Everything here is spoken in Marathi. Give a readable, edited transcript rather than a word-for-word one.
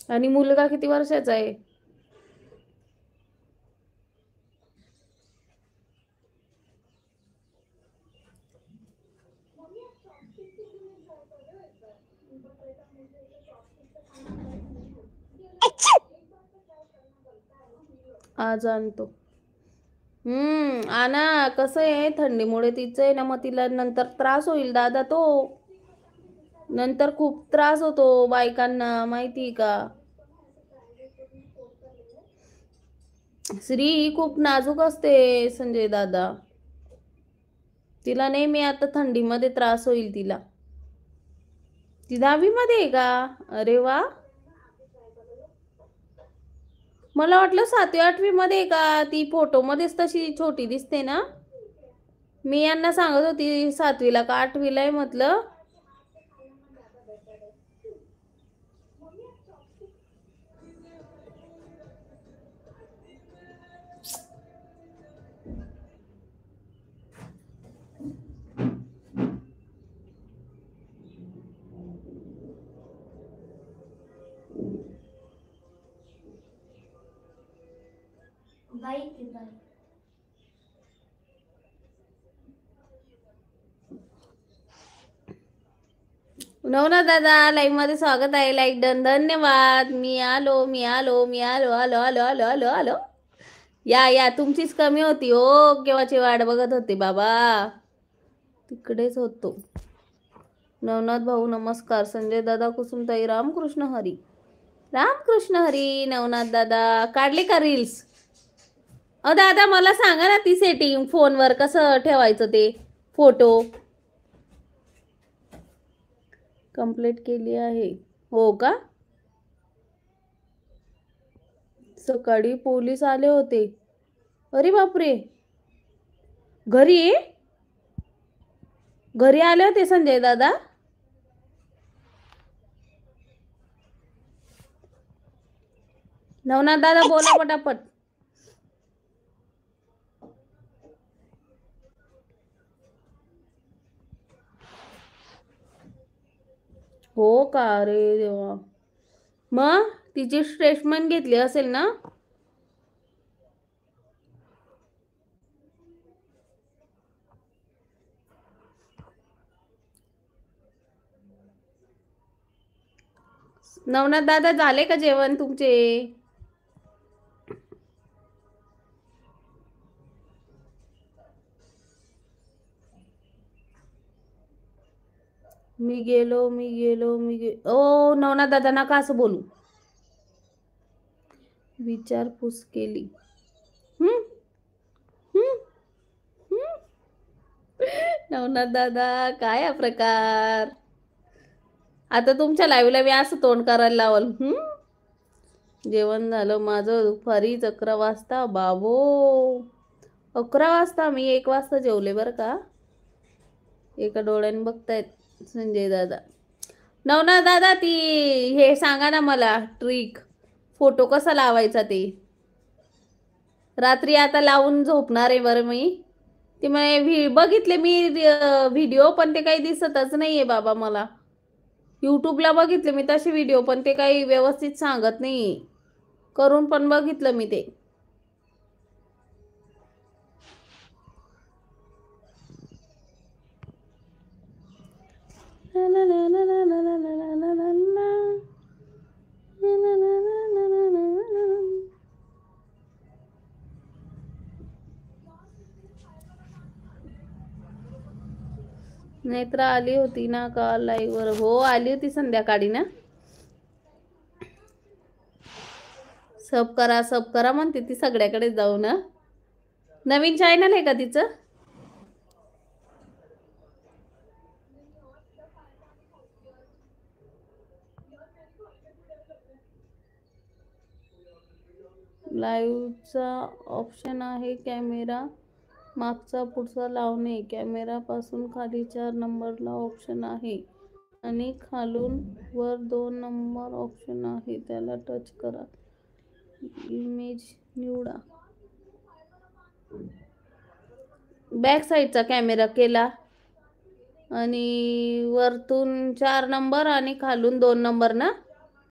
आणि मुलगा किती वर्षाचा आहे? आज आणतो. आणा. कसं आहे, थंडीमुळे तिचं आहे ना, मग तिला नंतर त्रास होईल दादा. तो नंतर खूप त्रास होतो बायकांना, माहिती का? स्त्री ही खूप नाजूक असते संजय दादा. तिला नेहमी आता थंडीमध्ये त्रास होईल तिला. ती 10वी मध्ये आहे का? अरे वा. मला वाटलं 7वी 8वी मध्ये आहे का? ती फोटो मध्येच तशी छोटी दिसते ना. मी यांना सांगत होती 7वीला का 8वीला आहे म्हटलं. नवना दादा लाईव्ह मध्ये स्वागत आहे. Like done. धन्यवाद. मी आलो मी आलो मी आलो आलो आलो आलो आलो आलो. या तुमचीच कमी होती हो. केव्हाची वाट बघत होते बाबा. तिकडेच होतो. नवनाथ भाऊ नमस्कार. संजय दादा कुसुमताई रामकृष्ण हरी. रामकृष्ण हरी. नवनाथ दादा काढले का रील्स? दादा मला सांगा ना ती सेटिंग फोनवर कसं ठेवायचं ते फोटो. कंप्लीट केली आहे. हो का? सकाळी पोलीस आले होते. अरे बापरे. घरी आले होते संजय दादा? नवनाथ दादा बोला पटापट. हो का? अरे देवा. मग तिची स्टेटमेंट घेतली असेल ना? नवनाथ दादा झाले का जेवण तुमचे? मी गेलो ओ नवनाथ दादा नका असं बोलू. विचारपूस केली. नवनाथ दादा काय हा प्रकार. आता तुमच्या लाईव्हला मी असं तोंड करायला लावल. जेवण झालं माझं दुपारीच 11 वाजता. बाबो 11 वाजता. मी 1 वाजता जेवले बरं का. एका डोळ्याने बघतायत संजय दादा. नवनाथ दादा ती हे सांगा ना मला ट्रिक. फोटो कसा लावायचा ते. रात्री आता लावून झोपणार आहे बरं मी. ते बघितले मी व्हिडिओ पण ते काही दिसतच नाहीये बाबा मला. युट्यूबला बघितले मी तसे व्हिडिओ पण ते काही व्यवस्थित सांगत नाही. करून पण बघितलं मी ते. नेत्रा आली होती ना काल लाईव्ह वर? हो आली होती संध्याकाळी ना. सब करा म्हणते ती सगळ्याकडे जाऊ ना. नवीन चॅनल आहे का तिचं? लाईव्हचा ऑप्शन आहे. कॅमेरा मागचा पुढचा लावणे. कॅमेरा पासून खाली 4 नंबरला ऑप्शन आहे आणि खालून वर 2 नंबर ऑप्शन आहे. त्याला टच करा. इमेज निवडा. बॅक साईडचा कॅमेरा केला आणि वरतून 4 नंबर आणि खालून 2 नंबर ना.